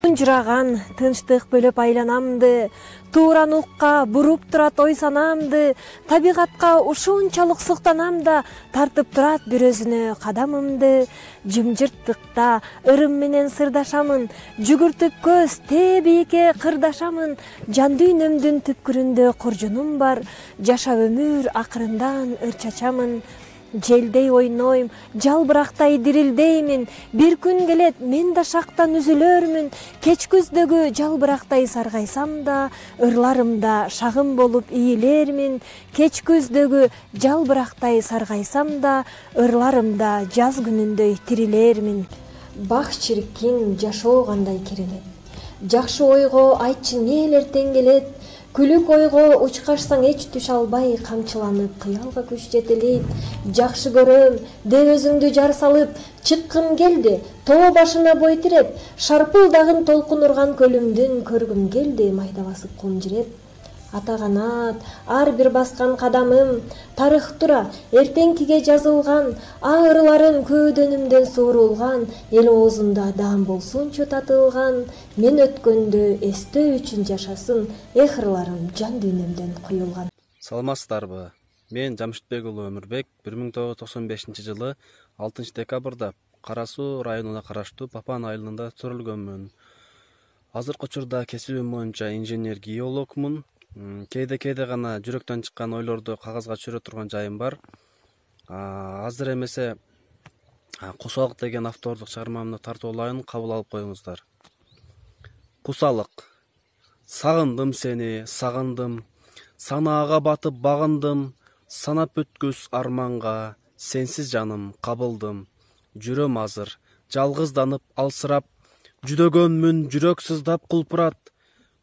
Жыраган тынчтык бөлөп айланамды, тууран укка буруп турат ой санамды, табигатка ушунчалык суктанам да, тартып турат бир өзүнө кадамымды. Жымжырттыкта ырым менен сырдашамын, жүгүртүп көз тээ бийикке кырдашамын. Жан дүйнөмдүн түпкүрүндө куржунум бар, жашап өмүр акырындан ыр чачамын. Желдей ойнойм, жалбырактай дирилдеймин, бир күн келет мен да шактан үзүлөрмүн. Кеч күздөгү жалбырактай саргайсам да, ырларымда шагым болуп ийилермин. Кеч күздөгү жалбырактай саргайсам да, ырларымда жаз күнүндөй тирилермин. Бак чиркин, жашоо кандай керелет. Жакшы ойго айтчы нелер тең келет. Күлүк ойго учкашсаң эч түш албай, камчыланып кыялга күч жетелейт. Жакшы көрөм деп өзүңдү жар салып, чыккым келди тоо башына бой тиреп. Шарпылдагын толкун урган көлүмдүн көргүм келди, майда басып кум жиреп. Ата канат, ар бир баскан кадамым тарых тура, эртеңкиге жазылган. Ырыларым көөдөнүмдөн суурулган, эл оозунда даам болсунчу татылган. Мен өткөндө эстөө үчүн жашасын, ырларым жан дүйнөмдөн куюлган. Саламатсыздарбы? Мен Жамшитбек уулу Өмүрбек 1995 жылы 6 декабрда Кара-Суу районуна караштуу Папан айылында төрөлгөнмүн. Азыркы учурда кесибим боюнча инженер-геологмун. Кээде гана жүрөктөн чыккан ойлорду кагазга түшүрө турган жайым бар. Азыр эмесе Кусалык деген автордук чыгармамды тартып алайын, кабыл алып коюңуздар. Кусалык. Сагындым сени, сагындым. Санаага батып багындым. Санап өткөс арманга, сенсиз жаным кабылдым. Жүрөм азыр, жалгызданып алсырап, жүдөгөнмүн, жүрөк сыздап кулпурат.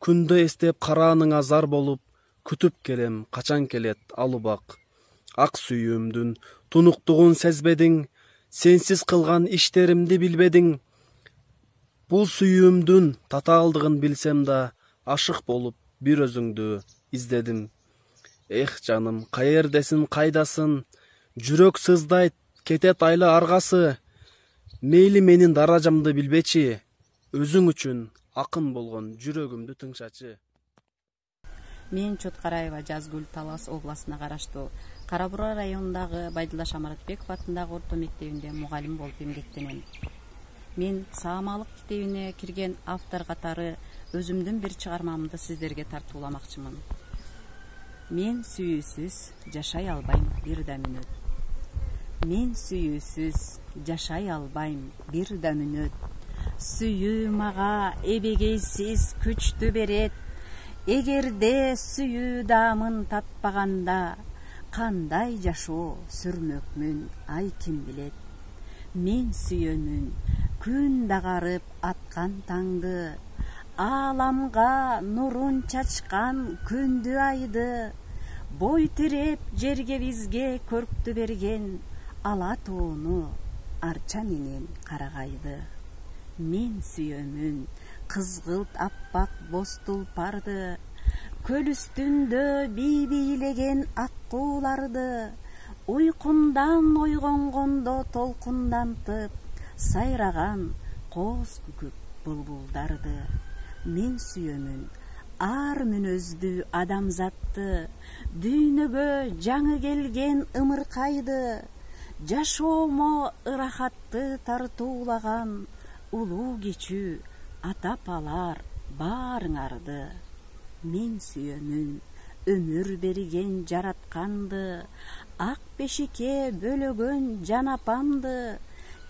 Күндө эстеп карааныңа зар болуп, күтүп келем, качан келет алубак. Ак сүйүүмдүн тунуктугун сезбедиң, сенсиз кылган иштеримди билбедиң. Бул сүйүүмдүн татаалдыгын билсем да, ашык болуп бир өзүңдү издедим. Эх жаным, каердесин, кайдасың? Жүрөк сыздайт, кетет айла аргасы. Мейли менин даражамды билбечи, өзүң үчүн акын болгон жүрөгүмдү тыңшачы. Мен Чоткараева Жазгүл Талас областына караштуу Кара-Бура районундагы Байдылдаш Амаратбеков атындагы орто мектебинде мугалим болуп эмгектенем. Мен Саамалык китебине кирген автор катары өзүмдүн бир чыгармамды сиздерге тартууламакчымын. Мен сүйүүсүз жашай албайм бир да мүнөт. Мен сүйүүсүз жашай албайм бир да мүнөт. Сүйүү мага эбегейсиз күчтү берет. Эгерде сүйүү даамын татпаганда, кандай жашоо сүрмөкмүн, ай ким билет. Мен сүйөмүн күн дагарып аткан таңды, ааламга нурун чачкан күндү айды. Бой тиреп жерге бизге көрктү берген, ала тоону арча менен карагайды. Мен сүйөмүн кызгылт аппак боз тулпарды, көл үстүндө бийбийлеген ак кууларды. Уйкумдан ойгонгондо толкундантып, сайраган кооз күкүк булбулдарды. Мен сүйөмүн ар мүнөздүү адамзатты, дүйнөгө жаңы келген ымыркайды. Жашоомо ырахатты тартуулаган улуу кичүү ата-апалар баарыңарды. Мен сүйөмүн өмүр берген жаратканды, ак бешикке бөлөгөн жан апамды.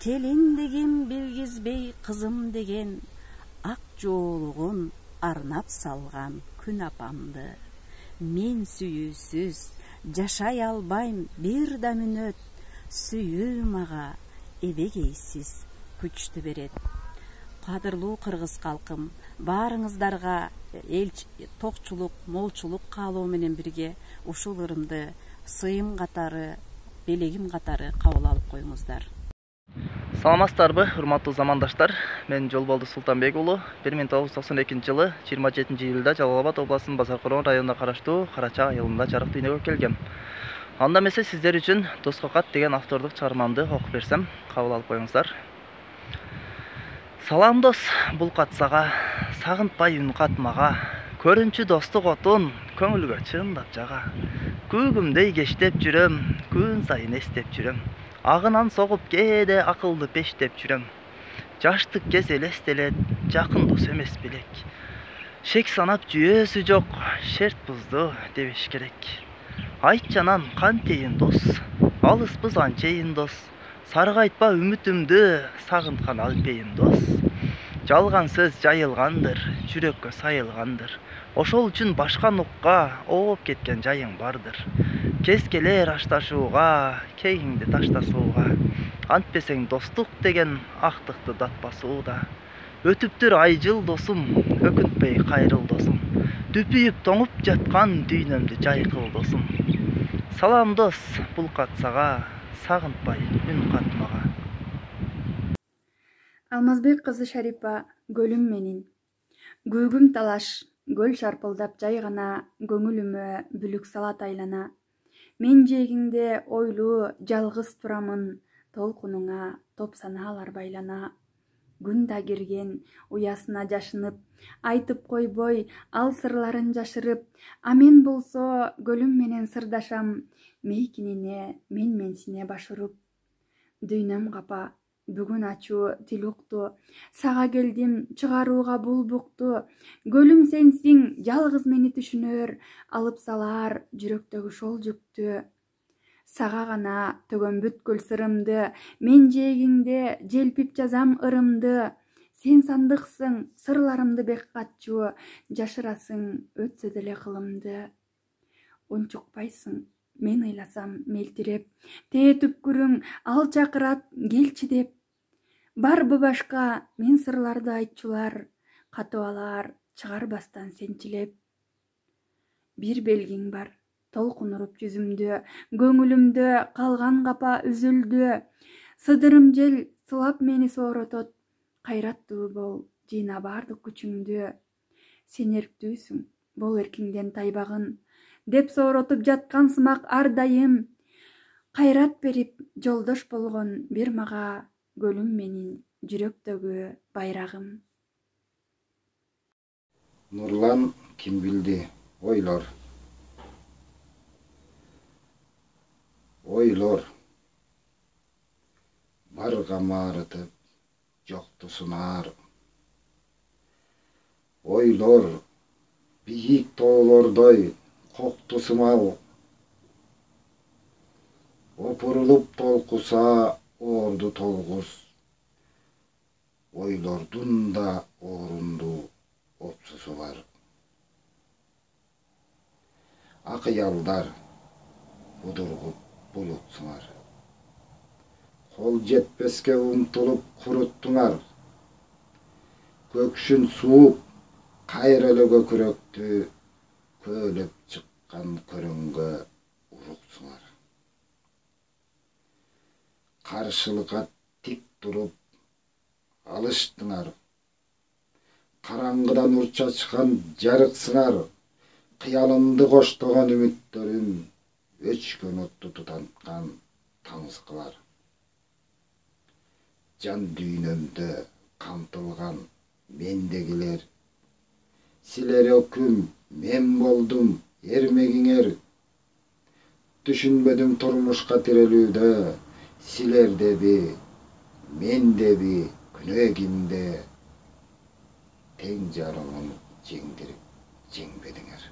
Келиндигин билгизбей кызым деген, ак жоолугун арнап салган күн апамды. Мен сүйүүсүз жашай албайм бир да мүнөт. Сүйүү мага эбегейсиз күчтү берет. Кадырлуу кыргыз калкым, баарыңыздарга токчулук, молчулук каалоо менен бирге ушул ырымды сыйым катары, белегим катары кабыл алып коюңуздар. Саламатсыздарбы, урматтуу замандаштар? Мен Жолболду Султанбек уулу 1992 жылы 27 июлда Жалал Абад областынын Базаркорон районуна караштуу Карача айылында жарык дүйнөгө келгем. Анда эмесе сиздер үчүн Доска кат деген автордук чыгармамды окуп берсем, кабыл алып коюңуздар. Салам дос, бул катсага, сагынтпай үн катмага, көрүнчү достук отун көңүлгө чындап жага. Күгүмдөй кештеп жүрөм, күн сайын эстеп жүрөм. Агынан согуп кээде акылды пештеп жүрөм. Жаштык кез элестелет, жакын дос эмес белек. Шек санап жүйөөсү жок, шерт бузду дебеш керек. Айтчанан кантейин дос, алыспыз анчейин дос. Саргайтпа үмүтүмдү, сагынткан алпейин дос. Жалган сөз жайылгандыр, жүрөккө сайылгандыр. Ошол үчүн башка нукка ооп кеткен жайың бардыр. Кез келер ашташууга, кегиңди таштасууга. Антпесең достук деген актыкты датпасууда. Өтүптүр ай жыл досум, өкүнтпөй кайрыл досум. Дүпүйүп тоңуп жаткан дүйнөмдү жайкыл досум. Салам дос, бул катсага, сагынтпай үн катмага. Алмазбек кызы Шарипа, гөлүм менин. Күгүм талаш, гөл шарпылдап жай гана, көңүлүмө бүлүк салат айлана. Мен жээгиңде ойлуу жалгыз турамын, толкунуңа топ санаалар байлана. Күн да кирген уясына жашынып, айтып койбой ал сырларын жашырып. А мен болсо гөлүм менен сырдашам, мейкинине менменсине баш уруп. Дүйнөм капа, бүгүн ачуу тил укту, сага келдим чыгарууга бул букту. Гөлүм сенсиң, жалгыз мени түшүнөр, алып салаар жүрөктөгү шол жүктү. Сага гана төгөм бүткүл сырымды, мен жээгиңде желпип жазам ырымды. Сен сандыксың, сырларымды бек катчу, жашырасың өтсө деле кылымды. Унчукпайсың, мен ыйласам мелтиреп, тээ түпкүрүң ал чакырат келчи деп. Барбы башка мен сырларды айтчулар, катып алар чыгарбастан сенчилеп. Бир белгиң бар, толкун уруп жүзүмдү, көңүлүмдө калган капа үзүлдү. Сыдырым жел сылап мени сооротот, кайраттуу бол, жыйна бардык күчүңдү. Сен эрктүүсүң, бол эркиңден тайбагын, деп сооротуп жаткан сымак ар дайым. Кайрат берип жолдош болгон бир мага, гөлүм менин жүрөктөгү байрагым. Нурлан Кимбилди, ойлор. Ойлор. Бар камарытып, жокту сунар. Ойлор, бийик тоолордой кокту сымал. Опурулуп толкуса оорду толгуз. Ойлордун да орунду опсусу бар. Акыялдар будургуп булутсуңар. Кол жетпеске умтулуп куруттуңар. Көкшүн сууп, кайрылы көкүрөктү көөлөп чыккан көрүнгө уруксуңар. Каршылыкка тик туруп алыштыңар. Караңгыдан нур чачкан жарыксыңар. Кыялымды коштогон үмүттөрүм өчкөн отту тутанткан таңсыкылар. Жан дүйнөмдө камтылган мендегилер. Силер өкүм, мен болдум эрмегиңер. Түшүнбөдүм турмушка тирелүүдө, силердеби, мендеби, күнөөкимде. Тең жарымын жеңдирип жеңбедиңер.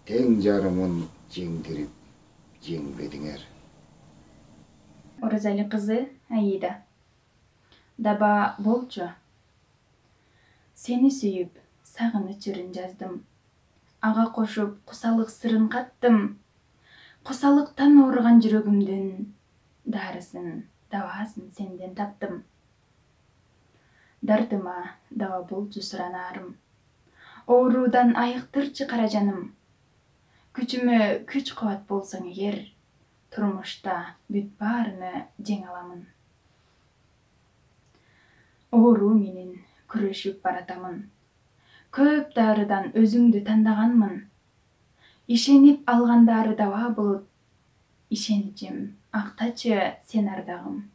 Тең жарымын жеңдирип жеңбедиңер. Оразали кызы Аида. Даба болчу. Сени сүйүп, сагыныч ырын жаздым. Ага кошуп, кусалык сырын каттым. Кусалыктан ооруган жүрөгүмдүн дарысын, дабаасын сенден таптым. Дартыма даба болчу суранаарым. Ооруудан айыктырчы кара жаным. Күчүмө күч кубат болсоң эгер, турмушта бүт баарыны жеңе аламын. Ооруу менен күрөшүп баратамын. Көп дарыдан өзүңдү тандаганмын. Ишенип алгандары даба болот. Ишеничим актачы сен ардагым.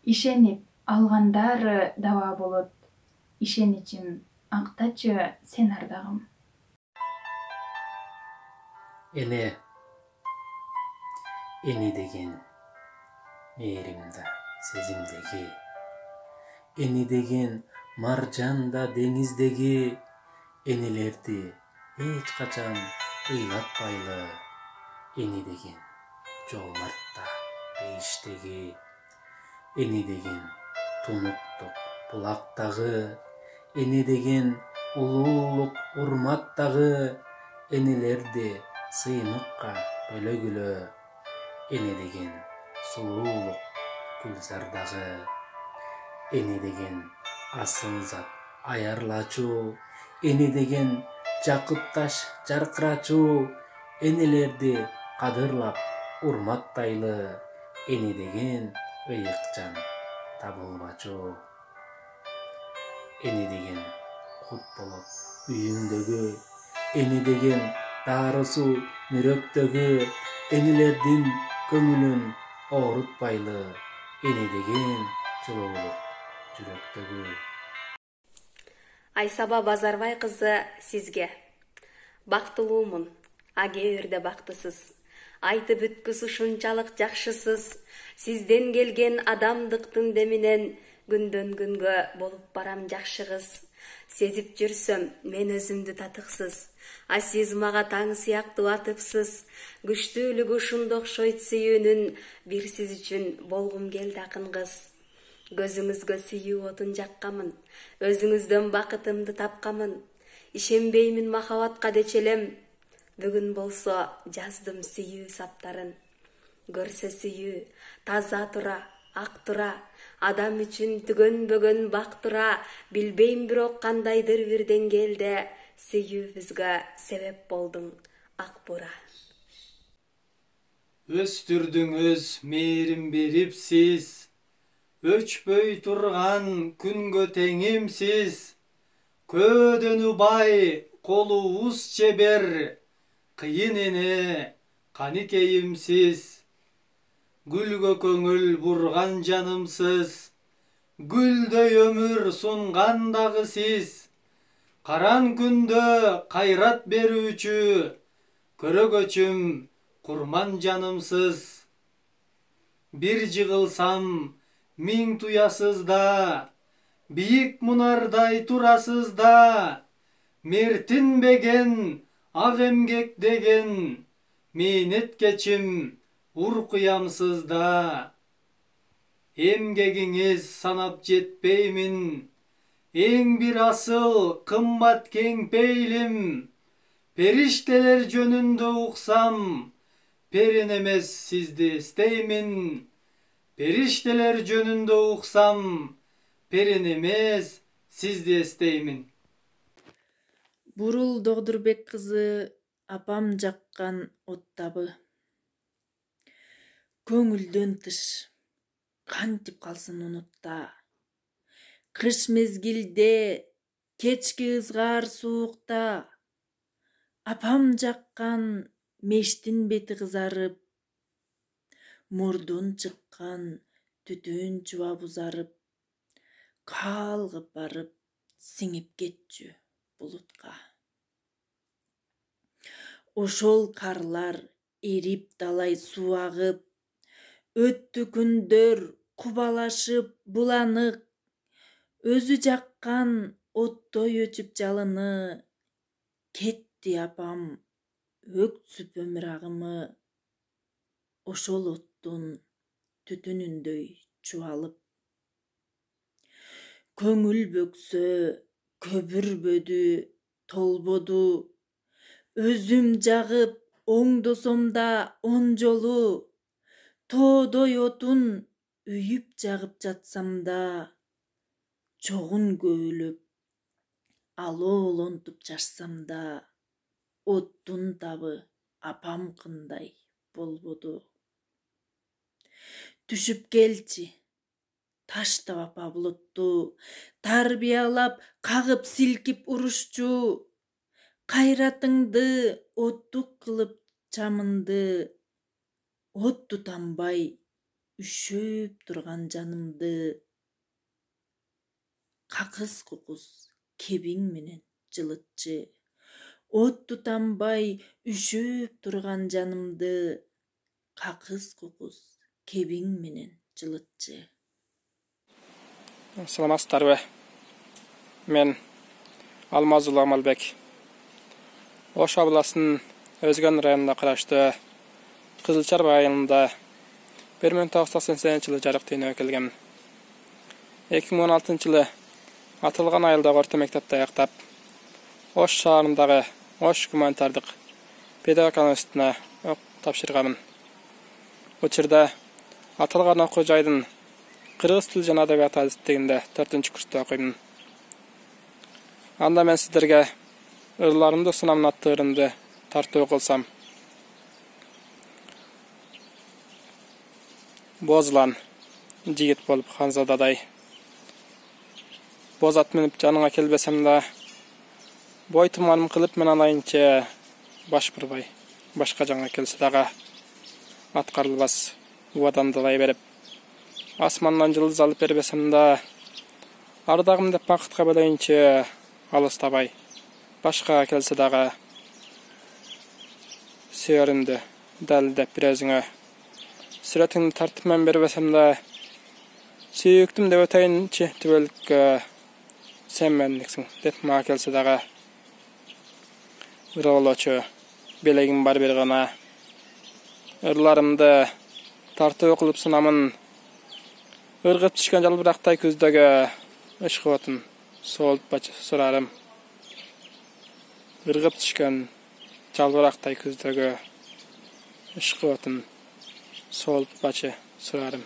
Ишенип алгандары даба болот. Ишеничим актачы сен ардагым. Эне деген мээримда сезимдеги, эни деген маржанда деңиздеги, энелерди эч качан ыйлатпайлы, эни деген жолмартта бейиштеги, эни деген тунуктук булактагы, эни деген улуулук урматтагы, энелерди сыймыкка бөлөгүлө, эне деген сулуулук гүлзардагы, эне деген асыл зат аярлачу, эне деген жакып таш жаркырачу, энелерди кадырлап урматтайлы, эне деген ыйыкчан табылбачу. Эне деген кут болот үйүңдөгү, эне деген дарысу мүрөктөгү, энелердин көңүлүн оорутпайлы, эне деген жылуулук жүрөктөгү. Айсаба Базарбай кызы сизге. Бактылуумун, а кээ бирде бактысыз. Айтып бүткүс ушунчалык жакшысыз. Сизден келген адамдыктын деминен күндөн күнгө болуп барам жакшы кыз. Сезип жүрсөм мен өзүмдү татыксыз, а сиз мага таң сыяктуу атыпсыз. Күчтүүлүгү ушунда окшойт сүйүүнүн, бир сиз үчүн болгум келди акын кыз. Көзүңүзгө сүйүү отун жаккамын, өзүңүздөн бакытымды тапкамын. Ишенбеймин махабатка дечелем, бүгүн болсо жаздым сүйүү саптарын. Көрсө сүйүү таза тура, ак тура, адам үчүн түгөнбөгөн бак тура. Билбейм бирок кандайдыр бир деңгээлде сүйүүбүзгө себеп болдуң ак бура. Өстүрдүңүз мээрим берип сиз, өчпөй турган күнгө теңимсиз. Көөдөнү бай, колубуз чебер, кыйын эне каникейимсиз. Гүлгө көңүл бурган жанымсыз, гүлдөй өмүр сунган дагы сиз. Каран күндө кайрат берүүчү, көрөгөчүм курман жанымсыз. Бир жыгылсам миң туясыз да, бийик мунардай турасыз да. Мертинбеген ак эмгек деген, мээнеткечим уркуямсыз да. Эмгегиңиз санап жетпеймин, эң бир асыл кымбат кең пейлим. Периштелер жөнүндө уксам, перин эмес сизди эстеймин. Периштелер жөнүндө уксам, перин эмес сизди эстеймин. Бурул Догдурбек кызы апам жаккан оттабы. Көңүлдөн тыш кантип калсын унутта. Кыш мезгилде, кечки ызгаар суукта, апам жаккан мештин бети кызарып, мурдун чыккан түтүн чубап узарып, каалгып барып сиңип кетчү булутка. Ошол карлар эрип далай суу агып, өттү күндөр кубалашып буланык, өзү жаккан оттой өчүп жалыны, кетти апам өксүп өмүр агымы, ошол оттун түтүнүндөй чубалып. Көңүл бөксө көбүрбөдү, толбоду, өзүм жагып оңдосом да он жолу, тоодой отун үйүп жагып жатсам да, чогун көөлөп алоолонтуп жашсам да, оттун табы апам кындай болбоду. Түшүп келчи, таштап апа булутту, тарбиялап кагып силкип урушчу. Кайратыңды оттук кылып чамынды, от тутанбай үшөп турган жанымды. какыс кукус кебиң менен жылытчы. От тутанбай үшүп турган жанымды какыс кукус кебиң менен жылытчы. Саламатсыздарбы? Мен Алмазулла Амалбек. Ош областынын Өзгөн районуна караштуу Кызылчар айылында 1998 жылы жарык дүйнөгө келгем. 2016 жылы атылган айылдагы орто мектепти аяктап, Ош шаарындагы Ош гуманитардык педагогика институтуна тапшырганмын. Учурда аталган окуу жайдын кыргыз тил жана адабият адистигинде 4-курста окуймун. Анда мен сиздерге ырларымды сунамын аттуу ырымды тартуу кылсам. Бозлан жигит болуп ханзададай. Боз ат минип жаныңа келбесем да, бой туманым кылып мен анайынча баш бурбай, башка жаңа келсе дагы аткарылбас убадамдылай берип. Асмандан жылдыз алып бербесем да, ардагым деп бакытка бөлөйүнчө алыстабай, башка келсе дагы сүйөрүмдү далилдеп бир өзүңө. Сүрөтүңдү тартып мен бербесем да, сүйүктүм деп өтөйүнчү түбөлүккө сен мендиксиң деп мага келсе дагы ыролочу белегим бар бир гана. Ырларымды тартуу кылып сунамын. Ыргып түшкөн жалбырактай күздөгү ышкы отун соолтпачы сурарым. Ыргып түшкөн жалбырактай күздөгү ышкы отун соолтпачы сурарым.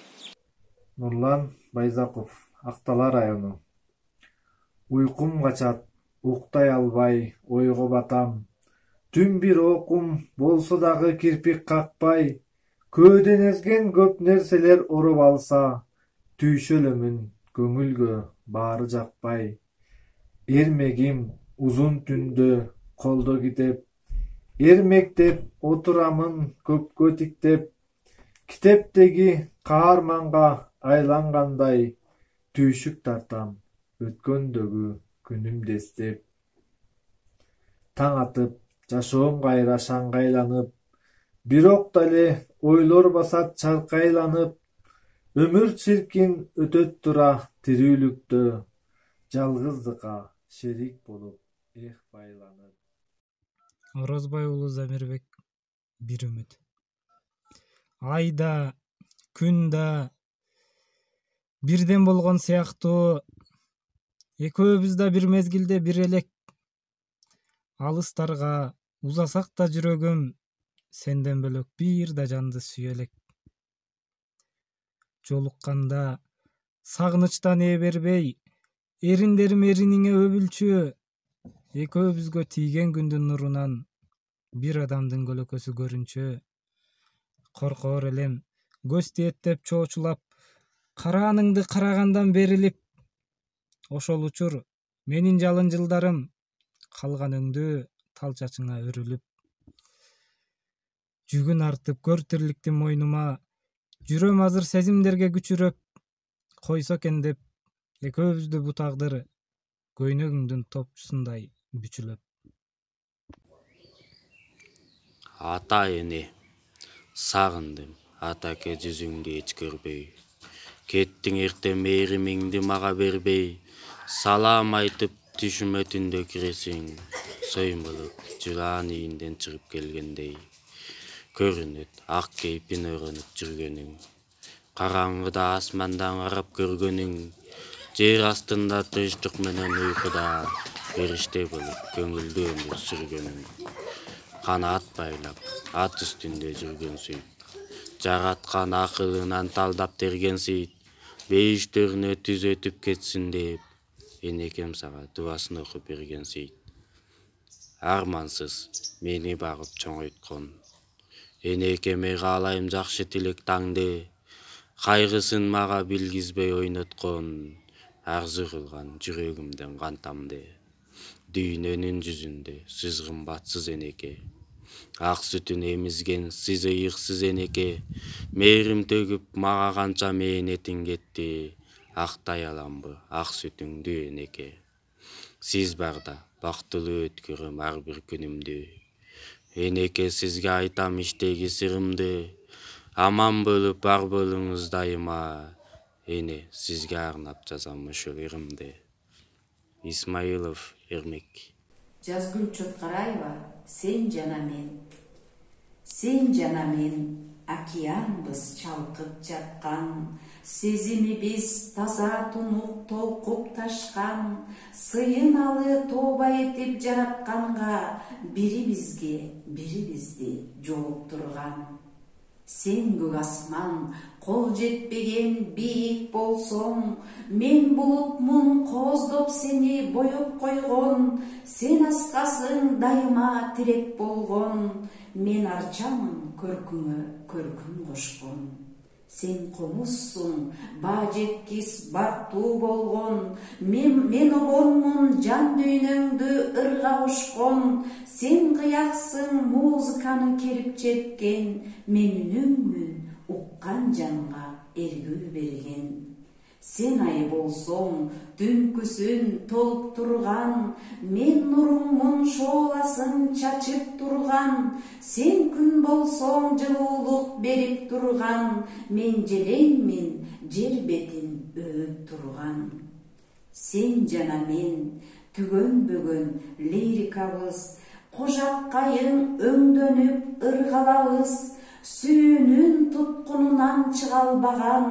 Нурлан Байзаков, Актала району. Уйкум качат, уктай албай, ойго батам. Түн бир окум болсо дагы кирпик какпай, көөдөн эзген көп нерселер ороп алса, түйшөлөмүн көңүлгө баары жакпай. Эрмегим узун түндө колдо китеп, эрмектеп отурамын көпкө тиктеп, китептеги каарманга айлангандай, түйшүк тартам өткөндөгү күнүмдү эстеп. Таң атып, жашоом кайра шаңгайланып, бирок дале ойлор басат чаркайланып, өмүр чиркин өтөт тура тирүүлүктө, жалгыздыкка шерик болуп байланып. Орозбай уулу Замирбек, бир үмүт. Айда, күндө бирден болгон сыяктуу, экөөбүз да бир мезгилде бир элек. Алыстарга узасак да жүрөгүм, сенден бөлөк бир да жанды сүйө элек. Жолукканда сагынычтан ээ бербей, эриндерим эриниңе өбүлчү, экөөбүзгө тийген күндүн нурунан бир адамдын көлөкөсү көрүнчү. Коркоор элем, көз тиеттеп чоочулап, карааныңды карагандан берилип. Ошол учур менин жалын жылдарым, калган өңдүү тал чачыңа өрүлүп. Жүгүн артып көр тирликтим мойнума, жүрөм азыр сезимдерге күчүрөп. Койсо экен деп, экөөбүздү бу тагдыр, көйнөгүңдүн топчусундай бүчүлөп. Ата эне, сагындым, атаке жүзүңдү эч көрбөй. Кеттиң эртең мээримиңди мага бербей, салам айтып түшүмө түндө киресиң, соймулуп жураан ийинден чыгып келгендей. Көрүнөт ак кейпин өрөнүп жүргөнүң, караңгыда асмандан карап көргөнүң, жер астында тынчтык менен уйкуда периште болуп көңүлдүү өмүр сүргөнүң. Канат байлап ат үстүндө жүргөнсүйт, жараткан акылынан талдап тергенсийт, бейиштерине түз өтүп кетсин деп, энекем сага дубасын окуп бергенсийт. Армансыз мени багып чоңойткон, энекеме каалайм жакшы тилек таңды, кайгысын мага билгизбей ойноткон, арзу кылган жүрөгүмдөн кантамды. Дүйнөнүн жүзүндө сиз кымбатсыз энеке, ак сүтүн эмизген сиз ыйыксыз энеке, мээрим төгүп мага канча мээнетиң кетти, актай аламбы ак сүтүңдү энеке. Сиз барда бактылуу өткөрөм ар бир күнүмдү. Энеке, сизге айтам иштеги сырымды, аман болуп бар болуңуз дайыма. Эне, сизге арнап жазам ушул ырымды. Исмаилов Эрмек. Жазгүл Чоткараева, сен жана мен. Сен жана мен океанбыз чалкып жаткан, сезимибиз таза тунук толкуп ташкан, сыйыналы тооба этип жаратканга бирибизге бирибизди жолуктурган. Сен көк асман, кол жетпеген бийик болсоң, мен булутмун кооздоп сени боеп койгон, сен аскасың дайыма тирек болгон, мен арчамын көркүңө көркүм кошкон. Сен комузсуң, баа жеткис баттуу болгон, мен обонмун жан дүйнөңдү ырга ушкон, сен кыяксың музыканы келип жеткен, мен үнүңмүн уккан жанга эргүү берген. Сен ай болсоң, түнкүсүн толуп турган, мен нуруңмун шооласын чачып турган, сен күн болсоң жылуулук берип турган, мен желеңмин жер бетин өөп турган. Сен жана мен түгөнбөгөн лирикабыз, кожаккайың өңдөнүп ыргалабыз, сүйүүнүн туткунунан чыга албаган,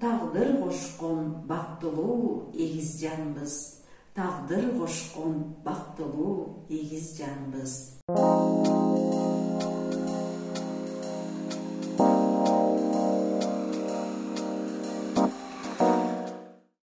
тагдыр кошкон бактылуу эгиз жанбыз. Тагдыр кошкон бактылуу эгиз жанбыз.